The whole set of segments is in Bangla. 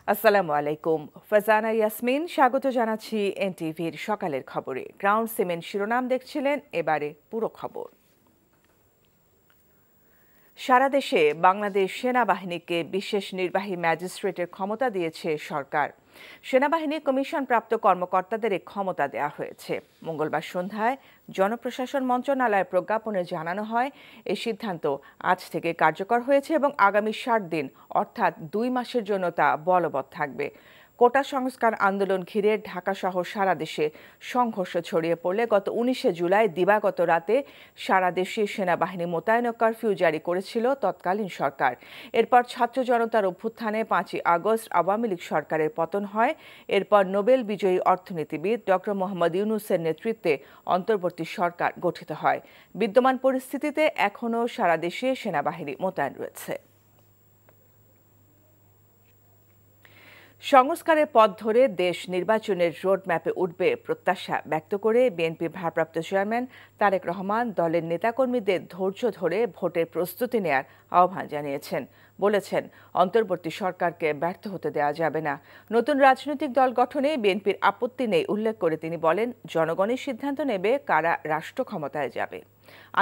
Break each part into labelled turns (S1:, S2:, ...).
S1: আসসালামু আলাইকুম। ফাজানা ইয়াসমিন স্বাগত জানাচ্ছি এনটিভির সকালের খবরে। গ্রাউন্ড সিমেন্ট শিরোনাম দেখছিলেন, এবারে পুরো খবর। সারা দেশে বাংলাদেশ সেনাবাহিনীকে বিশেষ নির্বাহী ম্যাজিস্ট্রেটের ক্ষমতা দিয়েছে সরকার। সেনাবাহিনী কমিশনপ্রাপ্ত কর্মকর্তাদের এই ক্ষমতা দেওয়া হয়েছে। মঙ্গলবার সন্ধ্যায় জনপ্রশাসন মন্ত্রণালয়ের প্রজ্ঞাপনে জানানো হয়, এই সিদ্ধান্ত আজ থেকে কার্যকর হয়েছে এবং আগামী 60 দিন অর্থাৎ 2 মাসের জন্য তা বলবৎ থাকবে। কোটা সংস্কার আন্দোলন ঘিরে ঢাকাসহ সারা দেশে সংঘর্ষ ছড়িয়ে পড়লে গত 19 জুলাই দিবাগত রাতে সারা দেশে সেনাবাহিনী মোতায়েন কারফিউ জারি করেছিল তৎকালীন সরকার। এরপর ছাত্র জনতার অভ্যুত্থানে 5ই আগস্ট আওয়ামী লীগ সরকারের পতন হয়। এরপর নোবেল বিজয়ী অর্থনীতিবিদ ডক্টর মোহাম্মদ ইউনূসের নেতৃত্বে অন্তর্বর্তী সরকার গঠিত হয়। বিদ্যমান পরিস্থিতিতে এখনও সারা দেশে সেনাবাহিনী মোতায়েন রয়েছে। সংস্কারের পথ ধরে দেশ নির্বাচনের রোডম্যাপে উঠবে প্রত্যাশা ব্যক্ত করে বিএনপির ভারপ্রাপ্ত চেয়ারম্যান তারেক রহমান দলের নেতাকর্মীদের ধৈর্য ধরে ভোটের প্রস্তুতি নেয়ার আহ্বান জানিয়েছেন। বলেছেন, অন্তর্বর্তী সরকারকে ব্যর্থ হতে দেওয়া যাবে না। নতুন রাজনৈতিক দল গঠনে বিএনপির আপত্তি নেই উল্লেখ করে তিনি বলেন, জনগণই সিদ্ধান্ত নেবে কারা রাষ্ট্র ক্ষমতায় যাবে।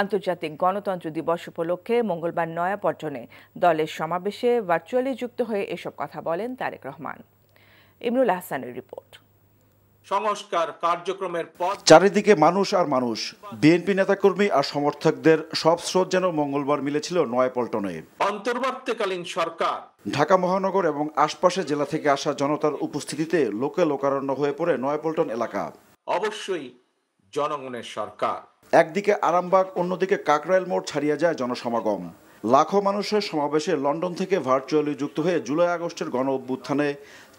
S1: আন্তর্জাতিক গণতন্ত্র দিবস উপলক্ষে মঙ্গলবার নয়াপল্টনে দলের সমাবেশে ভার্চুয়ালি যুক্ত হয়ে এসব কথা বলেন তারেক রহমান। ইমরুল আহসানের রিপোর্ট।
S2: সংস্কার কার্যক্রমের পথ
S3: চারিদিকে মানুষ আর মানুষ। বিএনপি নেতাকর্মী আর সমর্থকদের সব স্রোত যেন মঙ্গলবার মিলেছিল নয়াপল্টনে।
S2: অন্তর্বর্তীকালীন সরকার
S3: ঢাকা মহানগর এবং আশপাশের জেলা থেকে আসা জনতার উপস্থিতিতে লোকে লোকারণ্য হয়ে পড়ে নয়াপল্টন এলাকা।
S2: অবশ্যই জনগণের সরকার।
S3: একদিকে আরামবাগ, অন্যদিকে কাকরাইল মোড় ছাড়িয়ে যায় জনসমাগম। লাখো মানুষের সমাবেশে লন্ডন থেকে ভার্চুয়ালি যুক্ত হয়ে জুলাই আগস্টের গণ অভ্যুত্থানে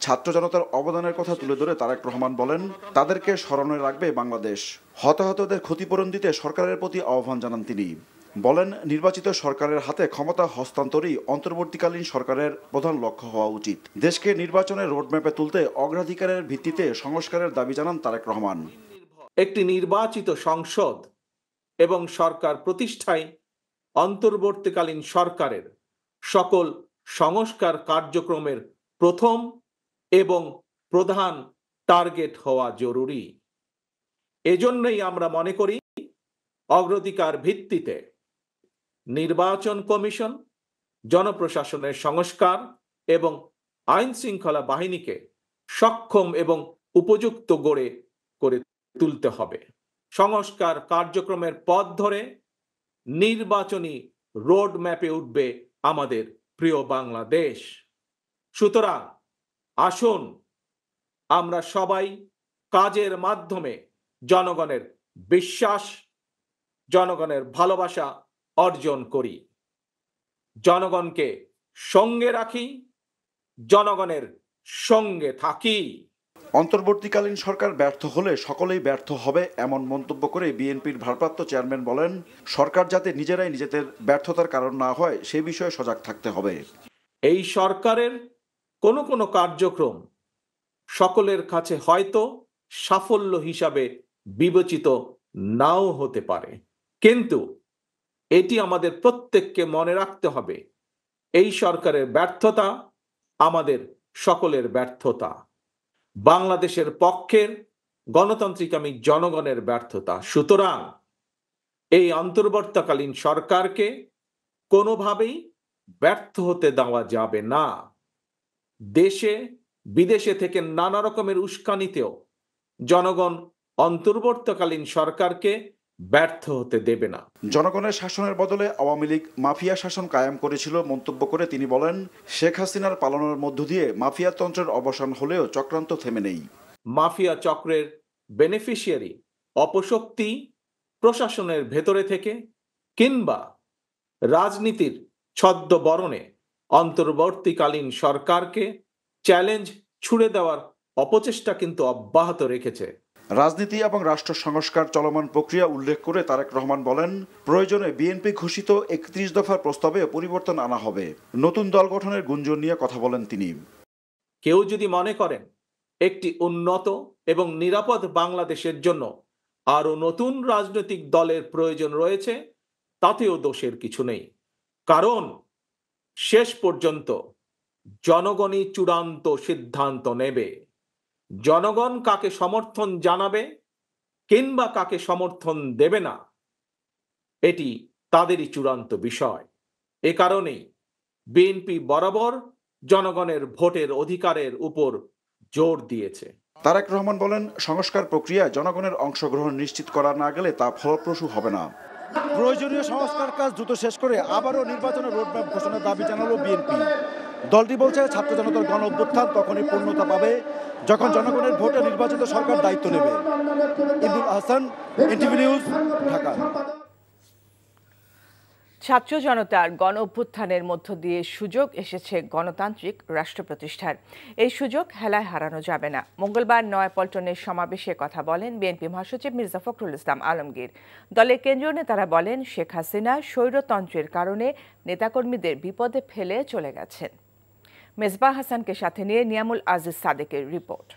S3: ছাত্র জনতার অবদানের কথা তুলে ধরে তারেক রহমান বলেন, তাদেরকে স্মরণে রাখবে বাংলাদেশ। হতাহতদের ক্ষতিপূরণ দিতে সরকারের প্রতি আহ্বান জানান তিনি। বলেন, নির্বাচিত সরকারের হাতে ক্ষমতা হস্তান্তরই অন্তর্বর্তীকালীন সরকারের প্রধান লক্ষ্য হওয়া উচিত। দেশকে নির্বাচনের রোডম্যাপে তুলতে অগ্রাধিকারের ভিত্তিতে সংস্কারের দাবি জানান তারেক রহমান।
S2: একটি নির্বাচিত সংসদ এবং সরকার প্রতিষ্ঠায় অন্তর্বর্তীকালীন সরকারের সকল সংস্কার কার্যক্রমের প্রথম এবং প্রধান টার্গেট হওয়া জরুরি। এজন্যই আমরা মনে করি, অগ্রাধিকার ভিত্তিতে নির্বাচন কমিশন, জনপ্রশাসনের সংস্কার এবং আইন শৃঙ্খলা বাহিনীকে সক্ষম এবং উপযুক্ত করে তুলতে হবে। সংস্কার কার্যক্রমের পথ ধরে নির্বাচনী রোড ম্যাপে উঠবে আমাদের প্রিয় বাংলাদেশ। সুতরাং আসুন আমরা সবাই কাজের মাধ্যমে জনগণের বিশ্বাস, জনগণের ভালোবাসা অর্জন করি। জনগণকে সঙ্গে রাখি, জনগণের সঙ্গে থাকি।
S3: অন্তর্বর্তীকালীন সরকার ব্যর্থ হলে সকলেই ব্যর্থ হবে, এমন মন্তব্য করে বিএনপির ভারপ্রাপ্ত চেয়ারম্যান বলেন, সরকার যাতে নিজেরাই নিজেদের ব্যর্থতার কারণ না হয় সে বিষয়ে সজাগ থাকতে হবে।
S2: এই সরকারের কোনো কোনো কার্যক্রম সকলের কাছে হয়তো সাফল্য হিসাবে বিবেচিত নাও হতে পারে, কিন্তু এটি আমাদের প্রত্যেককে মনে রাখতে হবে, এই সরকারের ব্যর্থতা আমাদের সকলের ব্যর্থতা, বাংলাদেশের পক্ষের গণতান্ত্রিকামী জনগণের ব্যর্থতা। সুতরাং এই অন্তর্বর্তীকালীন সরকারকে কোনোভাবেই ব্যর্থ হতে দেওয়া যাবে না। দেশে বিদেশে থেকে নানা রকমের উস্কানিতেও জনগণ অন্তর্বর্তীকালীন সরকারকে ব্যর্থ হতে দেবে না।
S3: জনগণের শাসনের বদলে আওয়ামী লীগ মাফিয়া শাসন কায়েম করেছিল মন্তব্য করে তিনি বলেন, শেখ হাসিনার পালনের মধ্য দিয়ে মাফিয়া তন্ত্রের অবসান হলেও চক্রান্ত থেমে নেই।
S2: মাফিয়া চক্রের বেনিফিশিয়ারি অপশক্তি প্রশাসনের ভেতরে থেকে কিংবা রাজনীতির ছদ্মবরণে অন্তর্বর্তীকালীন সরকারকে চ্যালেঞ্জ ছুড়ে দেওয়ার অপচেষ্টা কিন্তু অব্যাহত রেখেছে।
S3: রাজনীতি এবং রাষ্ট্র সংস্কার চলমান প্রক্রিয়া উল্লেখ করে তারেক রহমান বলেন, প্রয়োজনে বিএনপি ঘোষিত 31 দফার প্রস্তাবে পরিবর্তন আনা হবে। নতুন দল গঠনের গুঞ্জন নিয়ে কথা বলেন তিনি।
S2: কেউ যদি মনে করেন একটি উন্নত এবং নিরাপদ বাংলাদেশের জন্য আরো নতুন রাজনৈতিক দলের প্রয়োজন রয়েছে, তাতেও দোষের কিছু নেই। কারণ শেষ পর্যন্ত জনগণই চূড়ান্ত সিদ্ধান্ত নেবে। জনগণ কাকে সমর্থন জানাবে কিংবা কাকে সমর্থন দেবে না, এটি তাদেরই চূড়ান্ত বিষয়। এ কারণেই বিএনপি বরাবর জনগণের ভোটের অধিকারের উপর জোর দিয়েছে।
S3: তারেক রহমান বলেন, সংস্কার প্রক্রিয়ায় জনগণের অংশগ্রহণ নিশ্চিত করা না গেলে তা ফলপ্রসূ হবে না। প্রয়োজনীয় সংস্কার কাজ দ্রুত শেষ করে আবারও নির্বাচনের রোডম্যাপ ঘোষণার দাবি জানালো বিএনপি। দলটি বলছে, ছাত্র জনতার গণ অভ্যুত্থান তখনই পূর্ণতা পাবে যখন জনগণের ভোটে নির্বাচিত সরকার দায়িত্ব নেবে। Imrul Ahsan, NTV news, Dhaka.
S1: ছাত্র জনতার গণ অভ্যুত্থানের মধ্য দিয়ে সুযোগ এসেছে গণতান্ত্রিক রাষ্ট্র প্রতিষ্ঠার। এই সুযোগ হেলায় হারানো যাবে না। মঙ্গলবার নয়াপল্টনের সমাবেশে কথা বলেন বিএনপি মহাসচিব মির্জা ফখরুল ইসলাম আলমগীর। দলের কেন্দ্রীয় নেতারা বলেন, শেখ হাসিনা স্বৈরতন্ত্রের কারণে নেতাকর্মীদের বিপদে ফেলে চলে গেছেন। মেজবাহ হাসানকে সাথে নিয়ে নিয়ামুল আজিজ সাদেকের রিপোর্ট।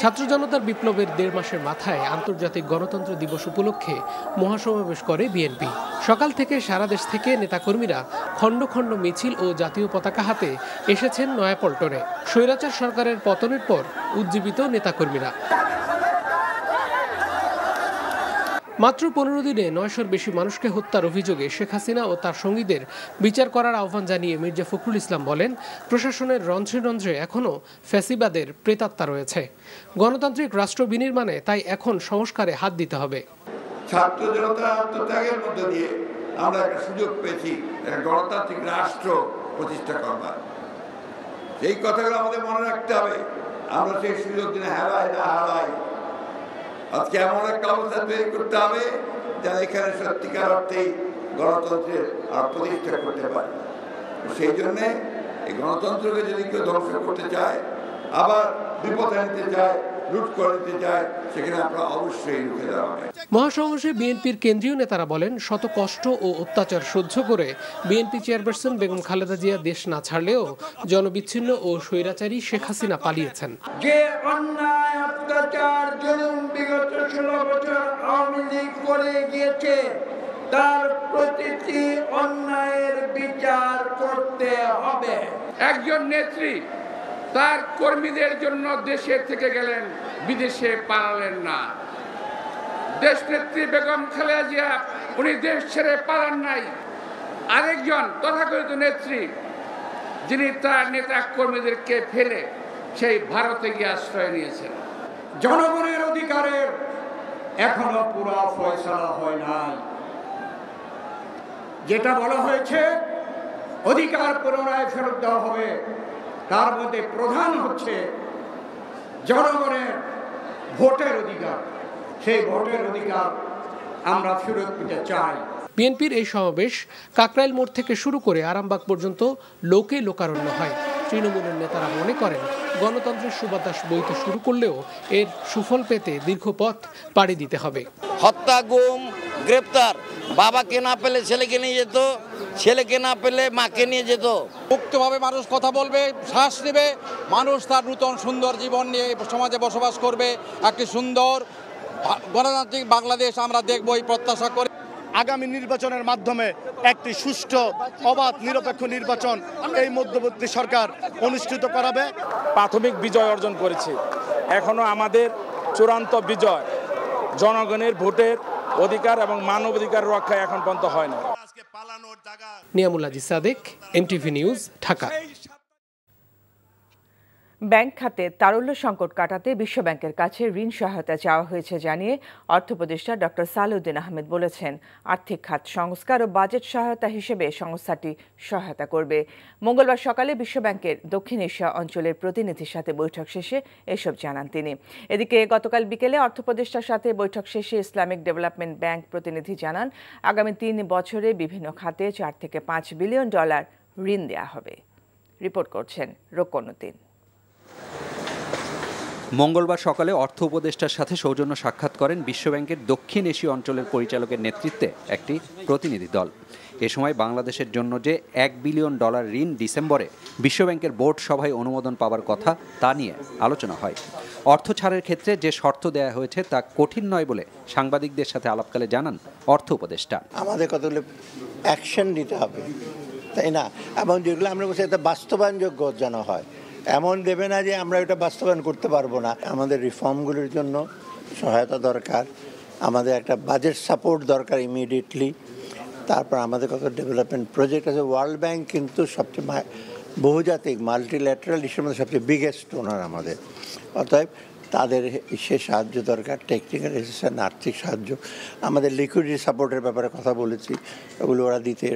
S4: ছাত্র জনতার বিপ্লবের ১.৫ মাসের মাথায় আন্তর্জাতিক গণতন্ত্র দিবস উপলক্ষে মহাসমাবেশ করে বিএনপি। সকাল থেকে সারা দেশ থেকে নেতাকর্মীরা খণ্ড খণ্ড মিছিল ও জাতীয় পতাকা হাতে এসেছেন নয়াপল্টনে। স্বৈরাচার সরকারের পতনের পর উজ্জীবিত নেতাকর্মীরা। মাত্র ১৫ দিনে ৯০০-র বেশি মানুষকে হত্যার অভিযোগে শেখ হাসিনা ও তার সঙ্গীদের বিচার করার আহ্বান জানিয়ে মির্জা ফখরুল ইসলাম বলেন, প্রশাসনের রন্ধ্রে রন্ধ্রে এখনও ফ্যাসিবাদের প্রেতাত্মা রয়েছে। গণতান্ত্রিক রাষ্ট্র বিনির্মাণে তাই এখন সংস্কারে হাত দিতে হবে।
S5: ছাত্র জনতার আত্মত্যাগের মধ্যে দিয়ে আমরা একটা সুযোগ পেয়েছি গণতান্ত্রিক রাষ্ট্র প্রতিষ্ঠা করবার। এই কথাগুলো আমাদের মনে রাখতে হবে। আমরা সেই সুযোগ দিনে হারাই না হারাই। আজকে এমন একটা অবস্থা তৈরি করতে হবে যারা এখানে সত্যিকার অর্থেই গণতন্ত্রের প্রতিষ্ঠা করতে পারে। সেই জন্যে এই গণতন্ত্রকে যদি কেউ ধ্বংস করতে চায়, আবার বিপদে নিতে চায়, লুট করে নিতে চায়, সেখানে আপনারা অবশ্যই রুখে দেওয়া হবে।
S4: মহাসমাবেশে বিএনপির কেন্দ্রীয় নেতারা বলেন, শত কষ্ট ও অত্যাচার সহ্য করে বিএনপি চেয়ারপারসন বেগম খালেদা জিয়া দেশ না ছাড়লেও জনবিচ্ছিন্ন ও স্বৈরাচারী শেখ হাসিনা পালিয়েছেন।
S6: যে অন্যায় অত্যাচার জুলুম বিগত 16 বছর আওয়ামী লীগ করে গিয়েছে, তার প্রতিটি অন্যায়ের বিচার করতে হবে।
S7: একজন নেত্রী তার কর্মীদের জন্য দেশে থেকে গেলেন, বিদেশে পালালেন না। দেশনেত্রী বেগম খালেদা জিয়া উনি দেশ ছেড়ে পালান নাই। আরেকজন তথাকথিত নেত্রী যিনি তার নেতা কর্মীদেরকে ফেলে সেই ভারতে গিয়ে আশ্রয় নিয়েছেন।
S6: জনগণের অধিকারের এখনো পুরো ফয়সালা হয় নাই। যেটা বলা হয়েছে অধিকার পুনরায় ফেরত দেওয়া হবে, তার মধ্যে প্রধান হচ্ছে জনগণের ভোটের অধিকার। সেই ভোটের অধিকার আমরা ফেরত দিতে চাই।
S4: বিএনপির এই সমাবেশ কাকরাইল মোড় থেকে শুরু করে আরামবাগ পর্যন্ত লোকে লোকারণ্য হয়। তৃণমূলের নেতারা মনে করেন, গণতন্ত্রের সুবাতাস বইতে শুরু করলেও এর সুফল পেতে দীর্ঘ পথ পাড়ি দিতে হবে।
S8: হত্যা, গুম, গ্রেপ্তার, বাবাকে না পেলে ছেলেকে নিয়ে যেত, ছেলেকে না পেলে মাকে নিয়ে যেত।
S9: মুক্তভাবে মানুষ কথা বলবে, শ্বাস নেবে, মানুষ তার নূতন সুন্দর জীবন নিয়ে সমাজে বসবাস করবে। একটি সুন্দর গণতান্ত্রিক বাংলাদেশ আমরা দেখব এই প্রত্যাশা করে।
S10: আগামী নির্বাচনের মাধ্যমে একটি সুষ্ঠু, অবাধ, নিরপেক্ষ নির্বাচন এই মধ্যবর্তী সরকার অনুষ্ঠিত করাবে।
S11: প্রাথমিক বিজয় অর্জন করেছে, এখনো আমাদের চূড়ান্ত বিজয় জনগণের ভোটের অধিকার এবং মানবাধিকার রক্ষা এখন পর্যন্ত হয় না।
S4: Niamul Aziz Sadek, NTV news, Dhaka.
S1: Bank খাতে তারল্য সংকট কাটাতে বিশ্বব্যাংকের কাছে ঋণ সহায়তা চাওয়া হয়েছে জানিয়ে অর্থ উপদেষ্টা ডক্টর সালেউদ্দিন আহমেদ বলেছেন, আর্থিক খাত সংস্কার ও বাজেট সহায়তা হিসেবে সংস্থাটি সহায়তা করবে। মঙ্গলবার সকালে বিশ্বব্যাংকের দক্ষিণ এশিয়া অঞ্চলের প্রতিনিধির সাথে বৈঠক শেষে এসব জানান তিনি। এদিকে গতকাল বিকেলে অর্থ উপদেষ্টার সাথে বৈঠক শেষে ইসলামিক ডেভেলপমেন্ট ব্যাংক প্রতিনিধি জানান, আগামী 3 বছরে বিভিন্ন খাতে $4 থেকে $5 বিলিয়ন ঋণ দেওয়া হবে। রিপোর্ট করছেন রোকনুদ্দিন।
S12: মঙ্গলবার সকালে অর্থ উপদেষ্টার সাথে সৌজন্য সাক্ষাৎ করেন বিশ্বব্যাংকের দক্ষিণ এশীয় অঞ্চলের পরিচালকের নেতৃত্বে একটি প্রতিনিধি দল। এ সময় বাংলাদেশের জন্য যে $1 বিলিয়ন ঋণ ডিসেম্বরে বিশ্বব্যাংকের বোর্ড সভায় অনুমোদন পাওয়ার কথা তা নিয়ে আলোচনা হয়। অর্থ ছাড়ের ক্ষেত্রে যে শর্ত দেয়া হয়েছে তা কঠিন নয় বলে সাংবাদিকদের সাথে আলাপকালে জানান অর্থ উপদেষ্টা।
S13: আমাদের কতগুলো অ্যাকশন নিতে হবে, তাই না? এবং যেগুলো আমরা বলছি এটা বাস্তবায়নযোগ্য যেন হয়, এমন দেবে না যে আমরা এটা বাস্তবায়ন করতে পারবো না। আমাদের রিফর্মগুলির জন্য সহায়তা দরকার, আমাদের একটা বাজেট সাপোর্ট দরকার ইমিডিয়েটলি। তারপর আমাদের কত ডেভেলপমেন্ট প্রজেক্ট আছে। ওয়ার্ল্ড ব্যাংক কিন্তু সবচেয়ে বহুজাতিক মাল্টিল্যাটারাল ইস্যুর মধ্যে সবচেয়ে বিগেস্ট ডোনার আমাদের। অতএব তাদের সে সাহায্য দরকার, টেকনিক্যাল অ্যাসিস্ট্যান্স, আর্থিক সাহায্য। আমাদের লিকুইডিটি সাপোর্টের ব্যাপারে কথা বলেছি, ওগুলো ওরা দিতে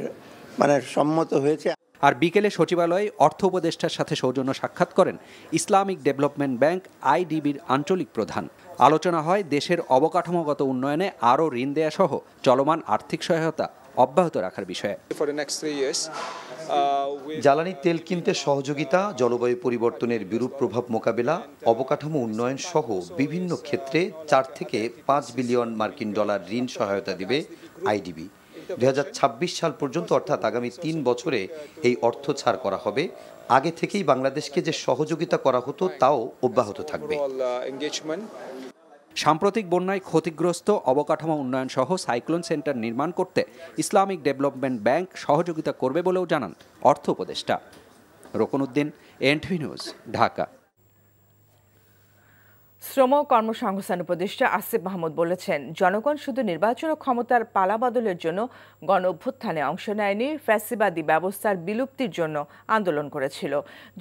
S13: সম্মত হয়েছে।
S12: আর বিকেলে সচিবালয়ে অর্থ উপদেষ্টার সাথে সৌজন্য সাক্ষাৎ করেন ইসলামিক ডেভেলপমেন্ট ব্যাংক আইডিবির আঞ্চলিক প্রধান। আলোচনা হয় দেশের অবকাঠামোগত উন্নয়নে আরও ঋণ দেয়া সহ চলমান আর্থিক সহায়তা অব্যাহত রাখার বিষয়ে।
S14: জ্বালানি তেল কিনতে সহযোগিতা, জলবায়ু পরিবর্তনের বিরূপ প্রভাব মোকাবেলা, অবকাঠামো উন্নয়ন সহ বিভিন্ন ক্ষেত্রে 4 থেকে 5 বিলিয়ন মার্কিন ডলার ঋণ সহায়তা দিবে আইডিবি। 2026 সাল পর্যন্ত অর্থাৎ আগামী 3 বছরে এই অর্থ ছাড় করা হবে। আগে থেকেই বাংলাদেশকে যে সহযোগিতা করা হতো তাও অব্যাহত থাকবে।
S12: সাম্প্রতিক বন্যায় ক্ষতিগ্রস্ত অবকাঠামো উন্নয়ন সহ সাইক্লোন সেন্টার নির্মাণ করতে ইসলামিক ডেভেলপমেন্ট ব্যাংক সহযোগিতা করবে বলেও জানান অর্থ উপদেষ্টা। Rokonuddin, NTV news, Dhaka.
S1: শ্রম ও কর্মসংস্থান উপদেষ্টা আসিফ মাহমুদ বলেছেন, জনগণ শুধু নির্বাচন ও ক্ষমতার পালাবদলের জন্য গণ অভ্যুত্থানে অংশ নেয়নি, ফ্যাসিবাদী ব্যবস্থার বিলুপ্তির জন্য আন্দোলন করেছিল।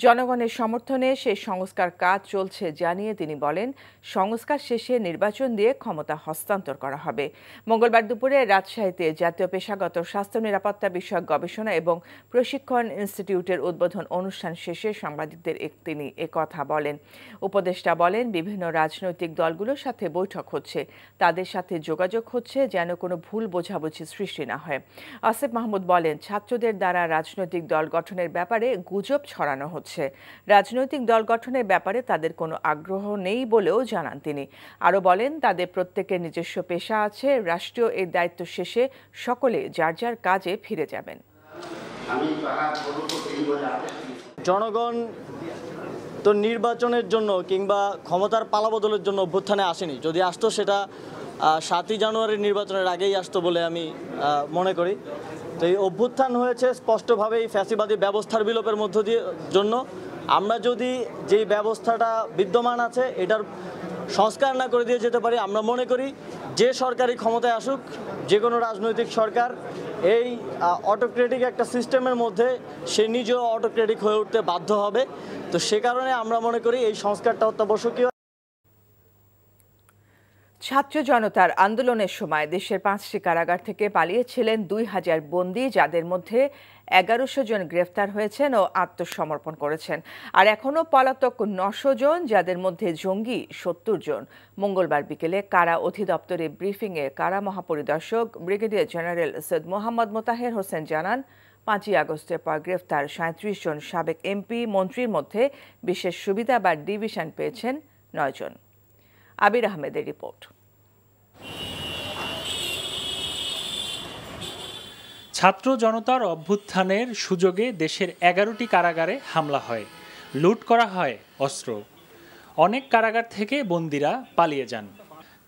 S1: জনগণের সমর্থনে সেই সংস্কার কাজ চলছে জানিয়ে তিনি বলেন, সংস্কার শেষে নির্বাচন দিয়ে ক্ষমতা হস্তান্তর করা হবে। মঙ্গলবার দুপুরে রাজশাহীতে জাতীয় পেশাগত স্বাস্থ্য নিরাপত্তা বিষয়ক গবেষণা এবং প্রশিক্ষণ ইনস্টিটিউটের উদ্বোধন অনুষ্ঠান শেষে সাংবাদিকদের তিনি একথা বলেন। উপদেষ্টা বলেন, বিভিন্ন রাজনৈতিক দলগুলোর সাথে বৈঠক হচ্ছে, তাদের সাথে যোগাযোগ হচ্ছে যেন কোনো ভুল বোঝাবুঝি সৃষ্টি না হয়। আসিফ মাহমুদ বলেন, ছাত্রদের দ্বারা রাজনৈতিক দল গঠনের ব্যাপারে গুজব ছড়ানো হচ্ছে। রাজনৈতিক দল গঠনের ব্যাপারে তাদের কোনো আগ্রহ নেই বলেও জানান তিনি। আরও বলেন, তাদের প্রত্যেকের নিজস্ব পেশা আছে, রাষ্ট্রীয় এই দায়িত্ব শেষে সকলে যার যার কাজে ফিরে যাবেন।
S15: জনগণ তো নির্বাচনের জন্য কিংবা ক্ষমতার পালাবদলের জন্য অভ্যুত্থানে আসেনি। যদি আসতো সেটা 7ই জানুয়ারির নির্বাচনের আগেই আসতো বলে আমি মনে করি। তো এই অভ্যুত্থান হয়েছে স্পষ্টভাবেই ফ্যাসিবাদী ব্যবস্থার বিলোপের মধ্য দিয়ে জন্য। আমরা যদি যেই ব্যবস্থাটা বিদ্যমান আছে এটার সংস্কার না করে দিয়ে যেতে পারি, আমরা মনে করি যে সরকারি ক্ষমতায় আসুক, যে কোনো রাজনৈতিক সরকার, এই অটোক্রেটিক একটা সিস্টেমের মধ্যে সে নিজেও অটোক্রেটিক হয়ে উঠতে বাধ্য হবে। তো সে কারণে আমরা মনে করি এই সংস্কারটা অত্যাবশ্যকীয়।
S1: ছাত্র জনতার আন্দোলনের সময় দেশের 5টি কারাগার থেকে পালিয়েছিলেন 2000 বন্দী, যাদের মধ্যে 1100 জন গ্রেফতার হয়েছেন ও আত্মসমর্পণ করেছেন। আর এখনও পলাতক 900 জন, যাদের মধ্যে জঙ্গি 70 জন। মঙ্গলবার বিকেলে কারা অধিদপ্তরে ব্রিফিংয়ে কারা মহাপরিদর্শক ব্রিগেডিয়ার জেনারেল সৈয়দ মোহাম্মদ মোতাহের হোসেন জানান, 5ই আগস্টের পর গ্রেফতার 37 জন সাবেক এমপি মন্ত্রীর মধ্যে বিশেষ সুবিধা বা ডিভিশন পেয়েছেন 9 জন। আবির আহমেদের রিপোর্ট।
S16: ছাত্র জনতার অভ্যুত্থানের সুযোগে দেশের 11টি কারাগারে হামলা হয়, লুট করা হয় অস্ত্র। অনেক কারাগার থেকে বন্দীরা পালিয়ে যান।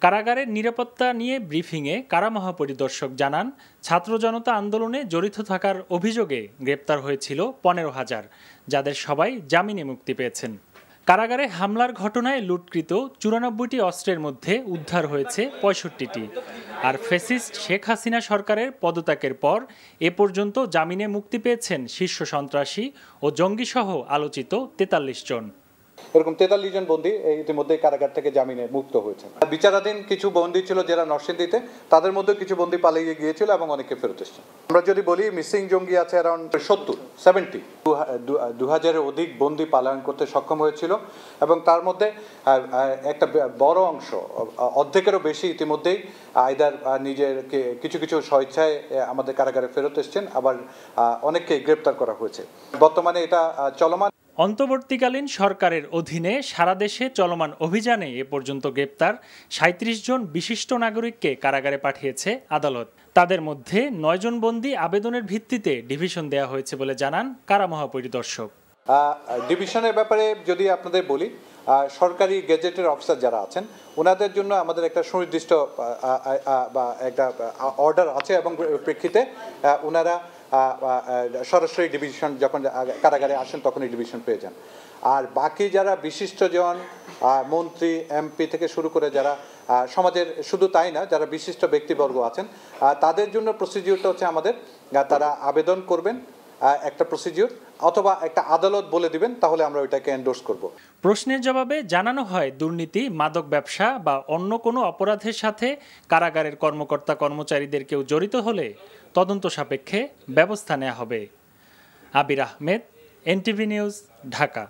S16: কারাগারের নিরাপত্তা নিয়ে ব্রিফিংয়ে কারা মহাপরিদর্শক জানান, ছাত্র জনতা আন্দোলনে জড়িত থাকার অভিযোগে গ্রেপ্তার হয়েছিল 15,000, যাদের সবাই জামিনে মুক্তি পেয়েছেন। কারাগারে হামলার ঘটনায় লুটকৃত 94টি অস্ত্রের মধ্যে উদ্ধার হয়েছে 65টি। আর ফ্যাসিস্ট শেখ হাসিনা সরকারের পদত্যাগের পর এ পর্যন্ত জামিনে মুক্তি পেয়েছেন শীর্ষ সন্ত্রাসী ও জঙ্গিসহ আলোচিত 43 জন।
S17: এরকম 43 জন বন্দী ইতিমধ্যে কারাগার থেকে জামিনে মুক্ত হয়েছে। বিচারাধীন কিছু বন্দী ছিল যারা নরসিংদীতে, তাদের মধ্যে কিছু বন্দী পালিয়ে গিয়েছিল এবং অনেকে ফেরত এসেছে। আমরা যদি বলি মিসিং জঙ্গি আছে অ্যারাউন্ড 70 2000-এর অধিক বন্দী পালায়ন করতে সক্ষম হয়েছিল এবং তার মধ্যে একটা বড় অংশ, অর্ধেকেরও বেশি ইতিমধ্যেই আইদার নিজের কিছু কিছু স্বেচ্ছায় আমাদের কারাগারে ফেরত এসেছেন, আবার অনেককে গ্রেপ্তার করা হয়েছে। বর্তমানে এটা চলমান।
S16: অন্তর্বর্তীকালীন সরকারের অধীনে সারা দেশে চলমান অভিযানে এ পর্যন্ত গ্রেপ্তার 37 জন বিশিষ্ট নাগরিককে কারাগারে পাঠিয়েছে আদালত। তাদের মধ্যে 9 জন বন্দী আবেদনের ভিত্তিতে ডিভিশন দেওয়া হয়েছে বলে জানান কারা মহাপরিদর্শক।
S17: ডিভিশনের ব্যাপারে যদি আপনাদের বলি, সরকারি গেজেটের অফিসার যারা আছেন ওনাদের জন্য আমাদের একটা সুনির্দিষ্ট বা একটা অর্ডার আছে এবং প্রেক্ষিতে ওনারা সরাসরি ডিভিশন, যখন কারাগারে আসেন তখনই ডিভিশন পেয়ে যান। আর বাকি যারা বিশিষ্টজন মন্ত্রী এমপি থেকে শুরু করে যারা সমাজের, শুধু তাই না, যারা বিশিষ্ট ব্যক্তিবর্গ আছেন তাদের জন্য প্রসিডিউরটা হচ্ছে আমাদের, তারা আবেদন করবেন একটা প্রসিডিউর, অথবা একটা আদালত বলে দিবেন, তাহলে আমরা ওইটাকে এন্ডোর্স করব।
S16: প্রশ্নের জবাবে জানানো হয়, দুর্নীতি, মাদক ব্যবসা বা অন্য কোনো অপরাধের সাথে কারাগারের কর্মকর্তা কর্মচারীদের কেউ জড়িত হলে তদন্ত সাপেক্ষে ব্যবস্থা নেওয়া হবে। আবির আহমেদ, এনটিভি নিউজ, ঢাকা।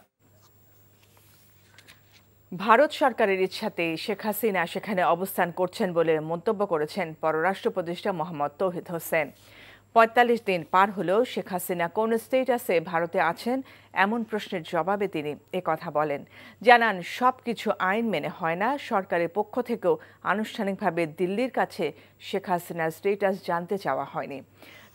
S1: ভারত সরকারের ইচ্ছাতেই শেখ হাসিনা সেখানে অবস্থান করছেন বলে মন্তব্য করেছেন পররাষ্ট্র উপদেষ্টা মোহাম্মদ তৌহিদ হোসেন। ৪৫ দিন পার হলেও শেখ হাসিনা কোন স্টেটাসে ভারতে আছেন এমন প্রশ্নের জবাবে তিনি একথা বলেন। জানান, সবকিছু আইন মেনে হয় না, সরকারের পক্ষ থেকেও আনুষ্ঠানিকভাবে দিল্লির কাছে শেখ হাসিনার স্টেটাস জানতে চাওয়া হয়নি।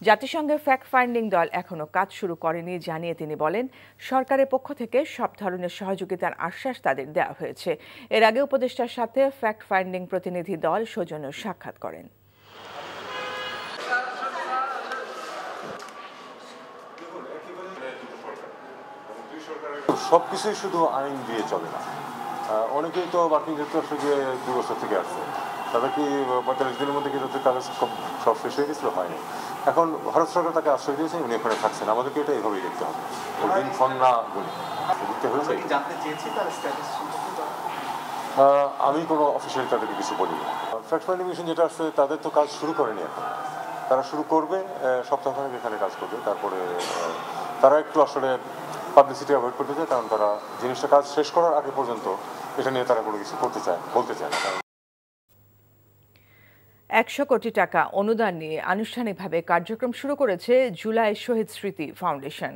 S1: জাতিসংঘের ফ্যাক্ট ফাইন্ডিং দল এখনও কাজ শুরু করেনি জানিয়ে তিনি বলেন, সরকারের পক্ষ থেকে সব ধরনের সহযোগিতার আশ্বাস তাদের দেওয়া হয়েছে। এর আগে উপদেষ্টার সাথে ফ্যাক্ট ফাইন্ডিং প্রতিনিধি দল সৌজন্য সাক্ষাৎ করেন।
S18: সবকিছুই শুধু আইন দিয়ে চলে না। অনেকেই তো মার্কিন যুক্তরাষ্ট্রে গিয়ে 2 বছর থেকে আসছে, তাদের কি 45 দিনের মধ্যে কি তাদের কাগজ সব শেষ হয়ে গেছিল? হয়নি। এখন ভারত সরকার তাকে আশ্রয় দিয়েছে, উনি ওখানে থাকছেন। আমাদেরকে এটা এইভাবেই দেখতে হবে, ওই দিন ফোন না বলি দেখতে হয়েছে। আমি কোনো অফিসিয়াল তাদেরকে কিছু বলিনি। ফ্যাক্ট ফাইন্ডিং মিশন যেটা আসছে, তাদের তো কাজ শুরু করেনি এখন, তারা শুরু করবে, সপ্তাহখানেক এখানে কাজ করবে। তারপরে তারা একটু আসলে পাবলিসিটি অ্যাভয়েড করতে চায়, কারণ তারা জিনিসটা কাজ শেষ করার আগে পর্যন্ত এটা নিয়ে তারা কোনো কিছু করতে চায়, বলতে চায় না।
S1: 100 কোটি টাকা অনুদান নিয়ে আনুষ্ঠানিকভাবে কার্যক্রম শুরু করেছে জুলাই শহীদ স্মৃতি ফাউন্ডেশন।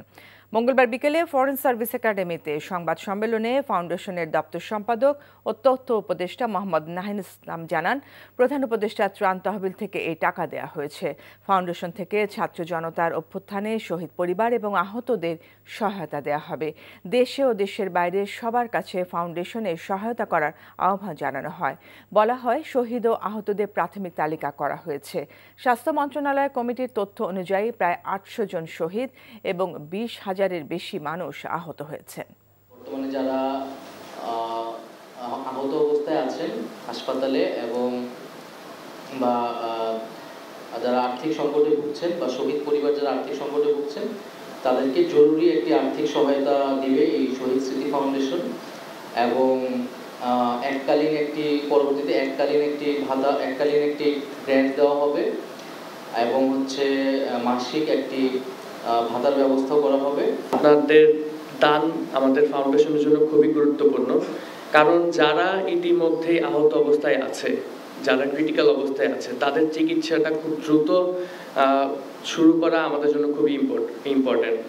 S1: মঙ্গলবার বিকেলে ফরেন সার্ভিস একাডেমিতে সংবাদ সম্মেলনে ফাউন্ডেশনের দপ্তর সম্পাদক ও তথ্য উপদেষ্টা মোহাম্মদ নাহিদ ইসলাম জানান, প্রধান উপদেষ্টা ত্রাণ তহবিল থেকে এই টাকা দেওয়া হয়েছে। ফাউন্ডেশন থেকে ছাত্র জনতার অভ্যুত্থানে শহীদ পরিবার এবং আহতদের সহায়তা দেওয়া হবে। দেশে ও দেশের বাইরে সবার কাছে ফাউন্ডেশনের সহায়তা করার আহ্বান জানানো হয়। বলা হয়, শহীদ ও আহতদের প্রাথমিক তালিকা করা হয়েছে। স্বাস্থ্য মন্ত্রণালয়ের কমিটির তথ্য অনুযায়ী প্রায় 800 জন শহীদ এবং 20,000-এর বেশি মানুষ আহত হয়েছেন।
S19: বর্তমানে যারা আহত অবস্থায় আছেন হাসপাতালে এবং বা যারা আর্থিক সংকটে ভুগছেন বা শহীদ পরিবার যারা আর্থিক সংকটে ভুগছেন, তাদেরকে জরুরি একটি আর্থিক সহায়তা দিবে এই শহীদ স্মৃতি ফাউন্ডেশন। এবং পরবর্তীতে এককালীন একটি ভাতা, এককালীন একটি গ্র্যান্ট দেওয়া হবে এবং মাসিক একটি ভাতার ব্যবস্থা করা হবে।
S20: আপনাদের দান আমাদের ফাউন্ডেশনের জন্য খুবই গুরুত্বপূর্ণ, কারণ যারা ইতিমধ্যে আহত অবস্থায় আছে, যারা ক্রিটিক্যাল অবস্থায় আছে, তাদের চিকিৎসাটা খুব দ্রুত শুরু করা আমাদের জন্য খুবই ইম্পর্টেন্ট।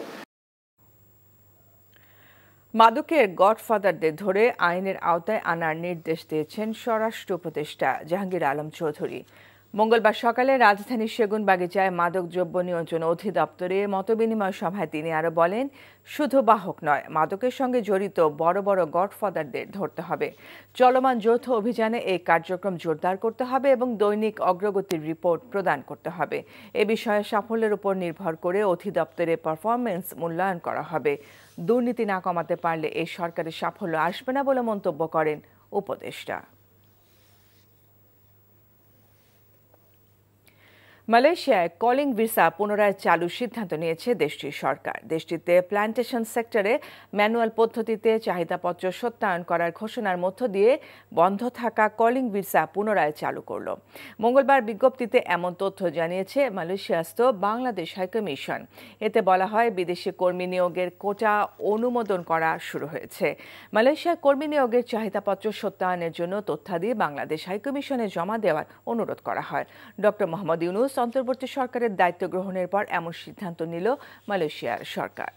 S1: মাদকের গডফাদারদের ধরে আইনের আওতায় আনার নির্দেশ দিয়েছেন স্বরাষ্ট্র উপদেষ্টা জাহাঙ্গীর আলম চৌধুরী। মঙ্গলবার সকালে রাজধানীর সেগুনবাগিচায় মাদকদ্রব্য নিয়ন্ত্রণ অধিদপ্তরে মতবিনিময় সভায় তিনি আরও বলেন, শুধু বাহক নয়, মাদকের সঙ্গে জড়িত বড় বড় গডফাদারদের ধরতে হবে। চলমান যৌথ অভিযানে এই কার্যক্রম জোরদার করতে হবে এবং দৈনিক অগ্রগতির রিপোর্ট প্রদান করতে হবে। এ বিষয়ে সাফল্যের উপর নির্ভর করে অধিদপ্তরের পারফরমেন্স মূল্যায়ন করা হবে। দুর্নীতি না কমাতে পারলে এই সরকারের সাফল্য আসবে না বলে মন্তব্য করেন উপদেষ্টা। মালয়েশিয়ায় কলিং ভিসা পুনরায় চালুর সিদ্ধান্ত নিয়েছে দেশটির সরকার। দেশটিতে প্ল্যান্টেশন সেক্টরে ম্যানুয়াল পদ্ধতিতে চাহিদাপত্র সত্যায়ন করার ঘোষণার মধ্য দিয়ে বন্ধ থাকা কলিং ভিসা পুনরায় চালু করল। মঙ্গলবার বিজ্ঞপ্তিতে এমন তথ্য জানিয়েছে মালয়েশিয়াস্থ বাংলাদেশ হাইকমিশন। এতে বলা হয়, বিদেশি কর্মী নিয়োগের কোটা অনুমোদন করা শুরু হয়েছে। মালয়েশিয়ায় কর্মী নিয়োগের চাহিদাপত্র সত্যায়নের জন্য তথ্যাদি বাংলাদেশ হাইকমিশনে জমা দেওয়ার অনুরোধ করা হয়। ডক্টর মোহাম্মদ ইউনূস অন্তর্বর্তী সরকারের দায়িত্ব গ্রহণের পর এমন সিদ্ধান্ত নিল মালয়েশিয়ার সরকার।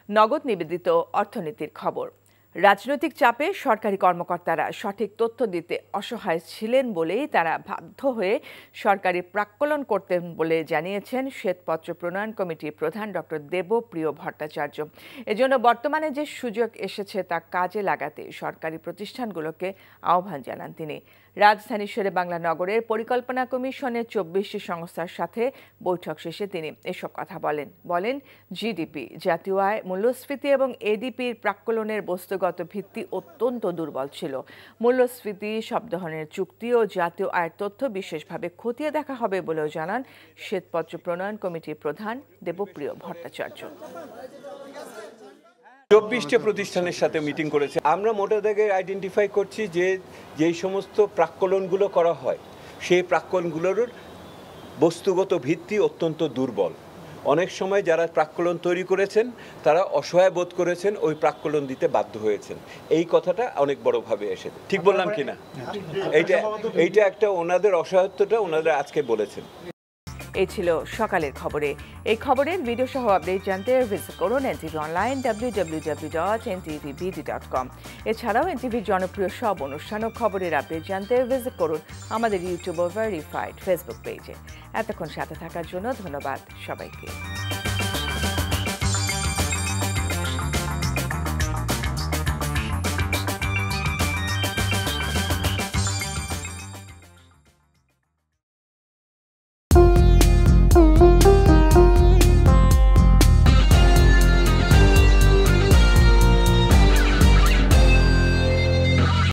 S1: নগদ নিবেদিত অর্থনীতির খবর। রাজনৈতিক চাপে সরকারি কর্মকর্তারা সঠিক তথ্য দিতে অসহায় ছিলেন বলেই তারা বাধ্য হয়ে সরকারি প্রাক্কলন করতেন বলে জানিয়েছেন শ্বেতপত্র প্রণয়ন কমিটির প্রধান ডক্টর দেবপ্রিয় ভট্টাচার্য। এজন্য বর্তমানে যে সুযোগ এসেছে তা কাজে লাগাতে সরকারি প্রতিষ্ঠানগুলোকে আহ্বান জানান তিনি। রাজধানী শেরেবাংলা নগরের পরিকল্পনা কমিশনের 24টি সংস্থার সাথে বৈঠক শেষে তিনি এসব কথা বলেন জিডিপি, জাতীয় আয়, মূল্যস্ফীতি এবং এডিপির প্রাক্কলনের বস্তুগত ভিত্তি অত্যন্ত দুর্বল ছিল। মূল্যস্ফীতি, সব ধরনের চুক্তি ও জাতীয় আয়ের তথ্য বিশেষভাবে খতিয়ে দেখা হবে বলেও জানান শ্বেতপত্র প্রণয়ন কমিটির প্রধান দেবপ্রিয় ভট্টাচার্য।
S21: 24টি প্রতিষ্ঠানের সাথে মিটিং করেছে। আমরা মোটা দাগে আইডেন্টিফাই করছি যে যেই সমস্ত প্রাক্কলনগুলো করা হয় সেই প্রাক্কলনগুলোর বস্তুগত ভিত্তি অত্যন্ত দুর্বল। অনেক সময় যারা প্রাক্কলন তৈরি করেছেন তারা অসহায় বোধ করেছেন, ওই প্রাক্কলন দিতে বাধ্য হয়েছেন। এই কথাটা অনেক বড়ভাবে এসেছে। ঠিক বললাম কিনা? এইটা একটা ওনাদের অসহায়ত্বটা ওনারা আজকে বলেছেন।
S1: এই ছিল সকালের খবরে। এই খবরের ভিডিও সহ আপডেট জানতে ভিজিট করুন এনটিভি অনলাইন www.ntvbd.com। এছাড়াও এনটিভির জনপ্রিয় সব অনুষ্ঠান ও খবরের আপডেট জানতে ভিজিট করুন আমাদের ইউটিউব ও ভেরিফাইড ফেসবুক পেজে। এতক্ষণ সাথে থাকার জন্য ধন্যবাদ সবাইকে।